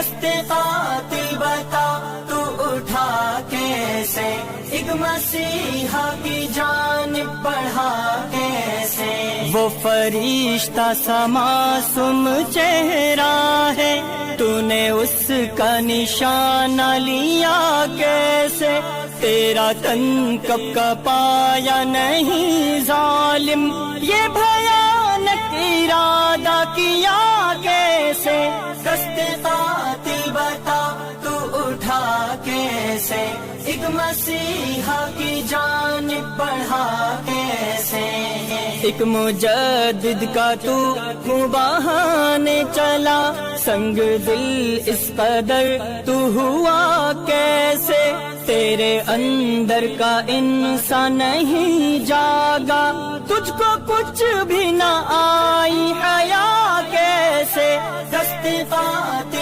دست قاتل بتا تو اٹھا کیسے، ایک مسیحا کی جانب بڑھا کیسے، وہ فرشتہ سا معصوم چہرہ ہے، تو نے اس کا نشانہ لیا کیسے، تیرا تن کب کا پایا نہیں ظالم، یہ بھیانک ارادہ کیا کیسے، دست قاتل بتا تو اٹھا کیسے، ایک مسیحا کی جانب بڑھا کیسے، ایک مجدد کا تو بہانے چلا، سنگ دل اس قدر تو ہوا کیسے، تیرے اندر کا انسان نہیں جاگا، تجھ کو کچھ بھی نہ آئی حیا کیسے، دست قاتل